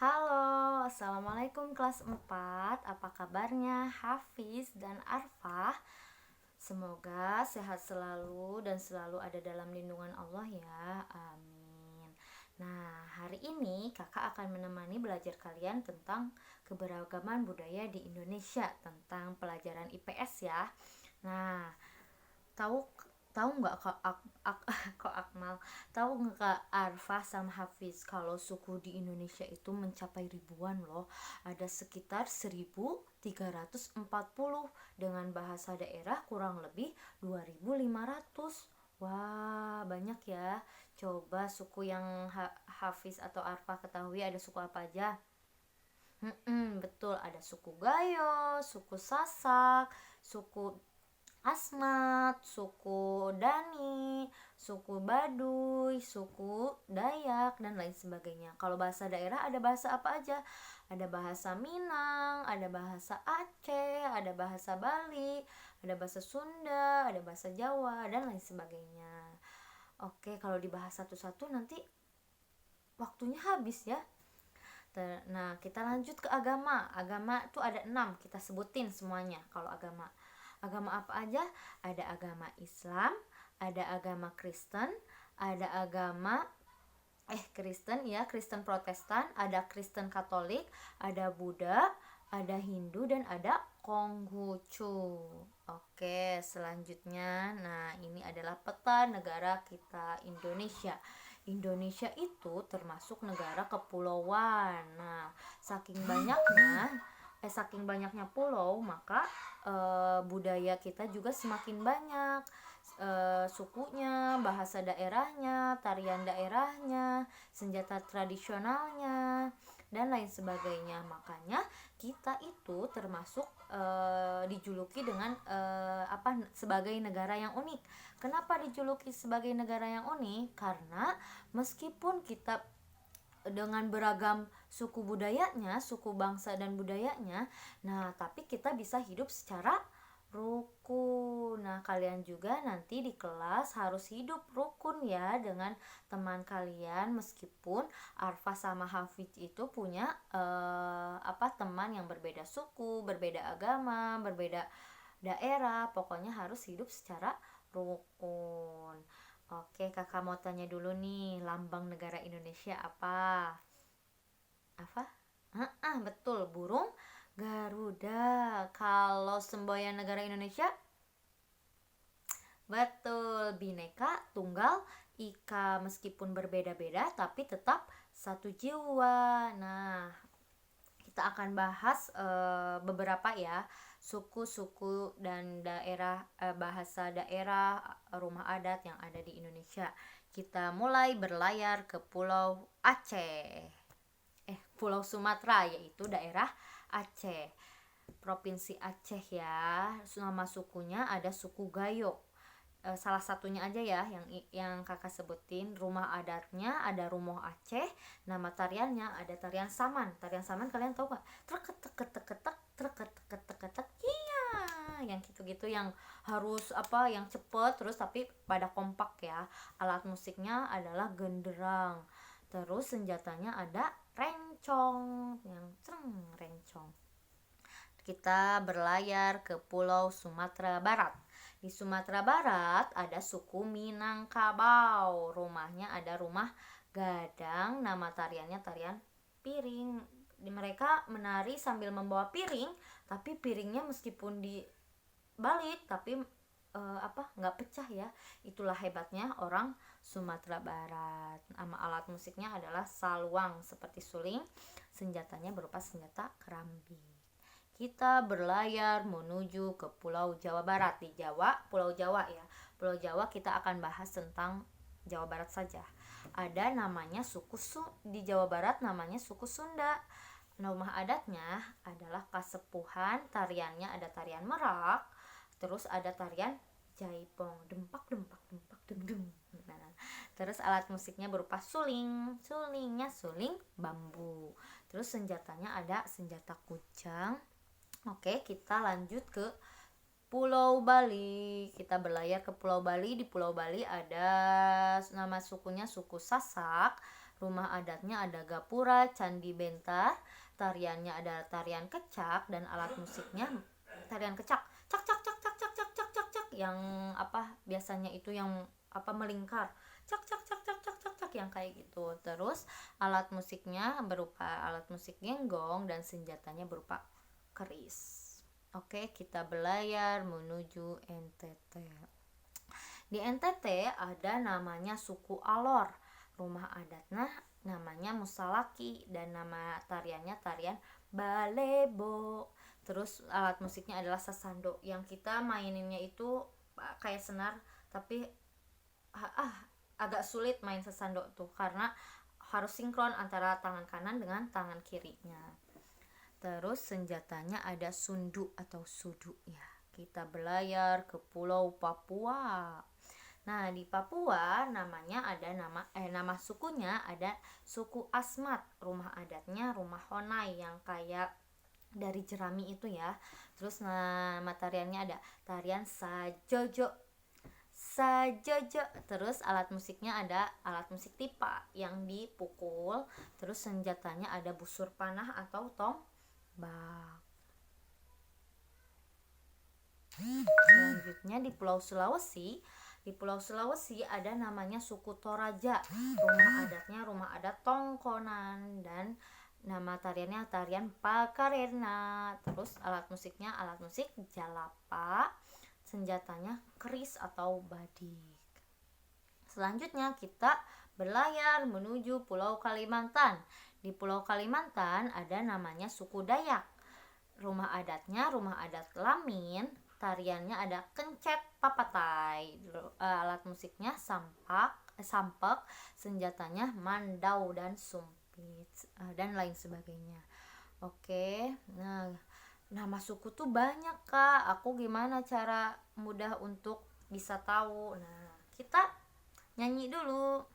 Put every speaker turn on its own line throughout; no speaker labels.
Halo, Assalamualaikum kelas 4. Apa kabarnya Hafiz dan Arfah? Semoga sehat selalu dan selalu ada dalam lindungan Allah ya. Amin. Nah, hari ini kakak akan menemani belajar kalian tentang keberagaman budaya di Indonesia, tentang pelajaran IPS ya. Nah, tahu tahu nggak kok Akmal, tahu nggak Kak Arfa sama Hafiz kalau suku di Indonesia itu mencapai ribuan loh, ada sekitar 1340 dengan bahasa daerah kurang lebih 2500. Wah, banyak ya. Coba suku yang Hafiz atau Arfa ketahui ada suku apa aja? Betul, ada suku Gayo, suku Sasak, suku Asmat, suku Dani, suku Baduy, suku Dayak, dan lain sebagainya. Kalau bahasa daerah ada bahasa apa aja? Ada bahasa Minang, ada bahasa Aceh, ada bahasa Bali, ada bahasa Sunda, ada bahasa Jawa, dan lain sebagainya. Oke, kalau dibahas satu-satu nanti waktunya habis ya. Nah, kita lanjut ke agama. Agama tuh ada 6, kita sebutin semuanya. Kalau agama apa aja? Ada agama Islam, ada agama Kristen, ada agama Kristen ya, Kristen Protestan, ada Kristen Katolik, ada Buddha, ada Hindu, dan ada Konghucu. Oke, selanjutnya, nah ini adalah peta negara kita Indonesia. Indonesia itu termasuk negara kepulauan. Nah, saking banyaknya pulau, maka budaya kita juga semakin banyak. Sukunya, bahasa daerahnya, tarian daerahnya, senjata tradisionalnya, dan lain sebagainya. Makanya kita itu termasuk dijuluki dengan sebagai negara yang unik. Kenapa dijuluki sebagai negara yang unik? Karena meskipun kita dengan beragam suku budayanya, suku bangsa dan budayanya, nah tapi kita bisa hidup secara rukun. Nah, kalian juga nanti di kelas harus hidup rukun ya dengan teman kalian, meskipun Arfa sama Hafiz itu punya teman yang berbeda suku, berbeda agama, berbeda daerah, pokoknya harus hidup secara rukun. Oke, kakak mau tanya dulu nih, lambang negara Indonesia apa? Apa? Betul, burung Garuda. Kalau semboyan negara Indonesia? Betul, Bhinneka Tunggal Ika, meskipun berbeda-beda tapi tetap satu jiwa. Nah, kita akan bahas beberapa ya suku-suku dan daerah, bahasa daerah, rumah adat yang ada di Indonesia. Kita mulai berlayar ke Pulau Aceh. Pulau Sumatera, yaitu daerah Aceh. Provinsi Aceh ya. Nama sukunya ada suku Gayo. Salah satunya aja ya yang kakak sebutin. Rumah adatnya ada Rumoh Aceh. Nama tariannya ada tarian saman. Tarian saman kalian tahu gak? Treket teket teket treket teket teket, iya, yang gitu-gitu, yang harus yang cepet terus tapi pada kompak ya. Alat musiknya adalah genderang. Terus senjatanya ada rencong, yang rencong. Kita berlayar ke Pulau Sumatera Barat. Di Sumatera Barat ada suku Minangkabau. Rumahnya ada rumah gadang. Nama tariannya tarian piring. Mereka menari sambil membawa piring, tapi piringnya meskipun dibalik tapi nggak pecah ya. Itulah hebatnya orang Sumatera Barat. Nama alat musiknya adalah saluang seperti suling. Senjatanya berupa senjata kerambi. Kita berlayar menuju ke Pulau Jawa Barat. Di Jawa, Pulau Jawa ya. Pulau Jawa kita akan bahas tentang Jawa Barat saja. Ada namanya di Jawa Barat namanya suku Sunda. Rumah adatnya adalah Kasepuhan. Tariannya ada tarian merak, terus ada tarian jaipong, dempak dempak dempak dem dem. Nah, terus alat musiknya berupa suling. Sulingnya suling bambu. Terus senjatanya ada senjata kujang. Oke, kita lanjut ke Pulau Bali. Kita berlayar ke Pulau Bali. Di Pulau Bali ada nama sukunya suku Sasak. Rumah adatnya ada gapura, candi bentar, tariannya ada tarian kecak, dan alat musiknya tarian kecak, cak cak cak cak cak cak cak cak cak, yang biasanya itu yang melingkar, cak cak cak cak cak cak cak, yang kayak gitu. Terus alat musiknya berupa alat musik genggong dan senjatanya berupa keris. Oke, kita belayar menuju NTT. Di NTT ada namanya suku Alor. Rumah adatnya namanya Musalaki, dan nama tariannya tarian Balebo. Terus alat musiknya adalah sasando, yang kita maininnya itu kayak senar, tapi agak sulit main sasando tuh karena harus sinkron antara tangan kanan dengan tangan kirinya. Terus senjatanya ada sundu atau sudu ya. Kita belayar ke Pulau Papua. Nah, di Papua namanya ada nama sukunya ada suku Asmat. Rumah adatnya rumah Honai yang kayak dari jerami itu ya. Terus nama tariannya ada tarian Sajojo. Terus alat musiknya ada alat musik tipa yang dipukul. Terus senjatanya ada busur panah atau tombak. Selanjutnya di Pulau Sulawesi ada namanya suku Toraja. Rumah adatnya rumah adat Tongkonan, dan nama tariannya tarian Pakarena. Terus alat musiknya alat musik jalapa, senjatanya keris atau badik. Selanjutnya kita berlayar menuju Pulau Kalimantan. Di Pulau Kalimantan ada namanya suku Dayak. Rumah adatnya rumah adat Lamin, tariannya ada kencet papatai, alat musiknya sampek, senjatanya mandau dan sumpit, dan lain sebagainya. Oke, nah nama suku tuh banyak Kak, aku gimana cara mudah untuk bisa tahu? Nah, kita nyanyi dulu.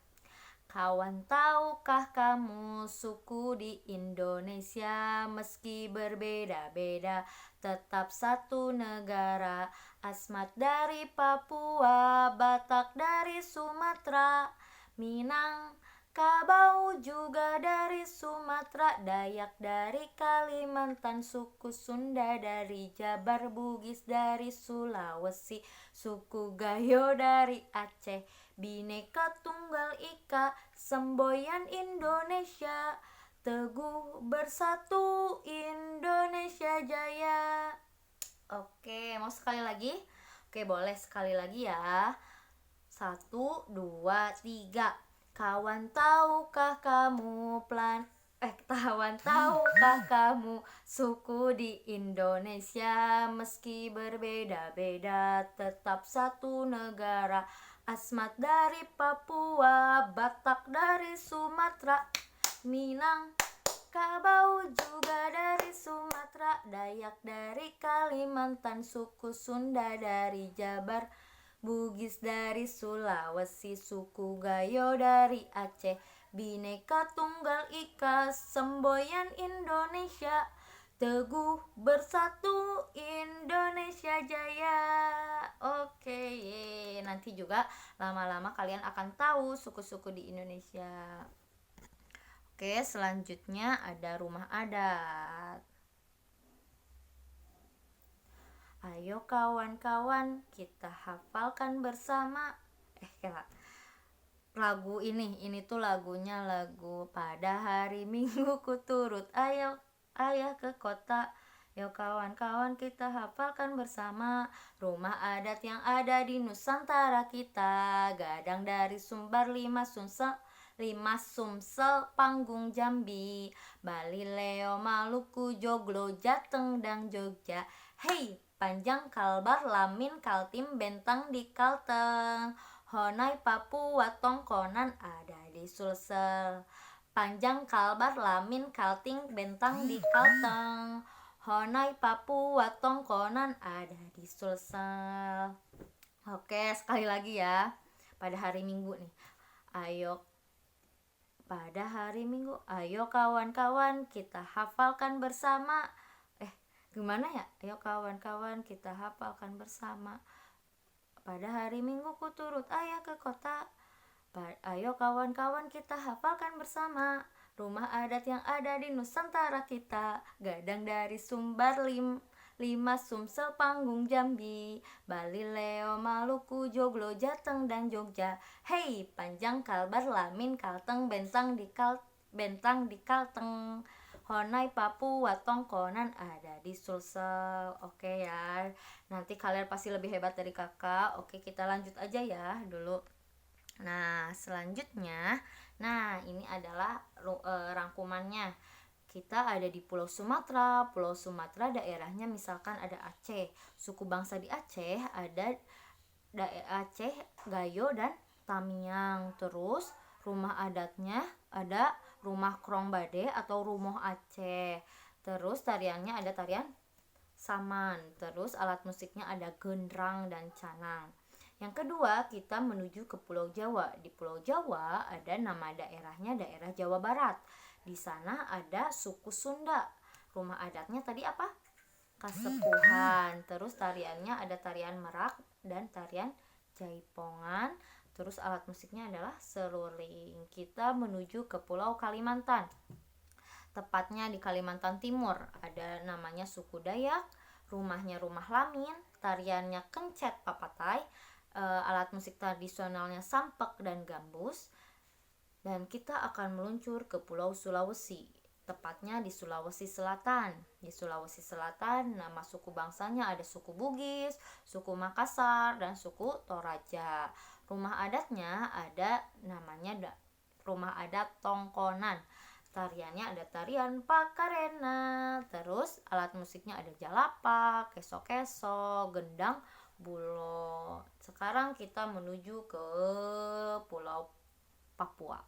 Kawan, tahukah kamu suku di Indonesia meski berbeda-beda tetap satu negara. Asmat dari Papua, Batak dari Sumatera, Minangkabau juga dari Sumatera, Dayak dari Kalimantan, suku Sunda dari Jabar, Bugis dari Sulawesi, suku Gayo dari Aceh, Bhinneka Tunggal Ika, semboyan Indonesia, teguh bersatu Indonesia Jaya. Oke, mau sekali lagi? Oke, boleh sekali lagi ya. 1, 2, 3. Kawan, tahukah kamu suku di Indonesia meski berbeda-beda tetap satu negara. Asmat dari Papua, Batak dari Sumatera, Minangkabau juga dari Sumatera, Dayak dari Kalimantan, suku Sunda dari Jabar, Bugis dari Sulawesi, suku Gayo dari Aceh, Bhinneka Tunggal Ika, semboyan Indonesia, teguh bersatu Indonesia Jaya. Oke, nanti juga lama-lama kalian akan tahu suku-suku di Indonesia. Oke, selanjutnya ada rumah adat. Ayo kawan-kawan, kita hafalkan bersama. Lagu ini tuh lagunya lagu Pada Hari Minggu Ku Turut Ayah ke Kota. Yuk kawan-kawan, kita hafalkan bersama. Rumah adat yang ada di Nusantara kita, Gadang dari Sumbar, 5 Sumsel, Panggung Jambi, Bali, Leo, Maluku, Joglo, Jateng, dan Jogja. Hei, Panjang, Kalbar, Lamin, Kaltim, Bentang di Kalteng, Honai, Papua, Tongkonan ada di Sulsel. Panjang, Kalbar, Lamin, Kaltim, Bentang di Kalteng, Honai, Papua, Tongkonan ada di Sulsel. Oke, sekali lagi ya. Pada hari Minggu nih. Pada hari Minggu, ayo kawan-kawan, kita hafalkan bersama. Gimana ya? Ayo kawan-kawan, kita hafalkan bersama. Pada hari Minggu ku turut ayah ke kota. Ayo kawan-kawan kita hafalkan bersama. Rumah adat yang ada di Nusantara kita, Gadang dari Sumbar, Lima Sumsel, Panggung Jambi, Bali, Leo, Maluku, Joglo, Jateng, dan Jogja. Hei, Panjang, Kalbar, Lamin, Kalteng, Bentang di Kalteng, Honai, Papua, Tongkonan ada di Sulsel. Oke ya, nanti kalian pasti lebih hebat dari kakak. Oke, kita lanjut aja ya dulu. Nah, selanjutnya, ini adalah rangkumannya. Kita ada di Pulau Sumatera. Pulau Sumatera daerahnya misalkan ada Aceh. Suku bangsa di Aceh ada daerah Aceh, Gayo, dan Tamiang. Terus rumah adatnya ada rumah Krongbade atau Rumoh Aceh. Terus tariannya ada tarian Saman. Terus alat musiknya ada gendrang dan canang. Yang kedua, kita menuju ke Pulau Jawa. Di Pulau Jawa ada nama daerahnya daerah Jawa Barat. Di sana ada suku Sunda. Rumah adatnya tadi apa? Kasepuhan. Terus tariannya ada tarian Merak dan tarian Jaipongan. Terus alat musiknya adalah seruling. Kita menuju ke Pulau Kalimantan. Tepatnya di Kalimantan Timur. Ada namanya suku Dayak. Rumahnya rumah Lamin. Tariannya kencet papatai. Alat musik tradisionalnya sampek dan gambus. Dan kita akan meluncur ke Pulau Sulawesi, tepatnya di Sulawesi Selatan. Di Sulawesi Selatan nama suku bangsanya ada suku Bugis, suku Makassar, dan suku Toraja. Rumah adatnya ada namanya rumah adat Tongkonan. Tariannya ada tarian Pakarena. Terus alat musiknya ada jalapa, keso-keso, gendang, bulo. Sekarang kita menuju ke Pulau Papua.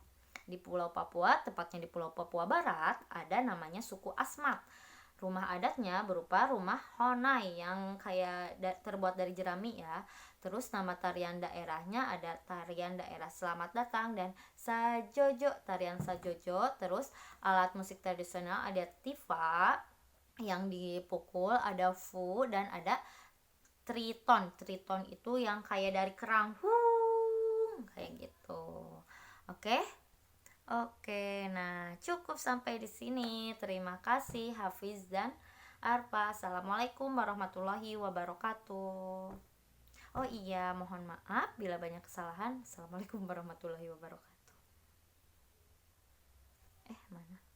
Di Pulau Papua, tepatnya di Pulau Papua Barat, ada namanya suku Asmat. Rumah adatnya berupa rumah Honai yang kayak terbuat dari jerami ya. Terus nama tarian daerahnya ada tarian daerah Selamat Datang dan Sajojo, tarian Sajojo. Terus alat musik tradisional ada tifa yang dipukul, ada fu, dan ada triton. Triton itu yang kayak dari kerang, kayak gitu. Oke, nah cukup sampai di sini. Terima kasih Hafiz dan Arpa. Assalamualaikum warahmatullahi wabarakatuh. Oh iya, mohon maaf bila banyak kesalahan. Assalamualaikum warahmatullahi wabarakatuh. Mana?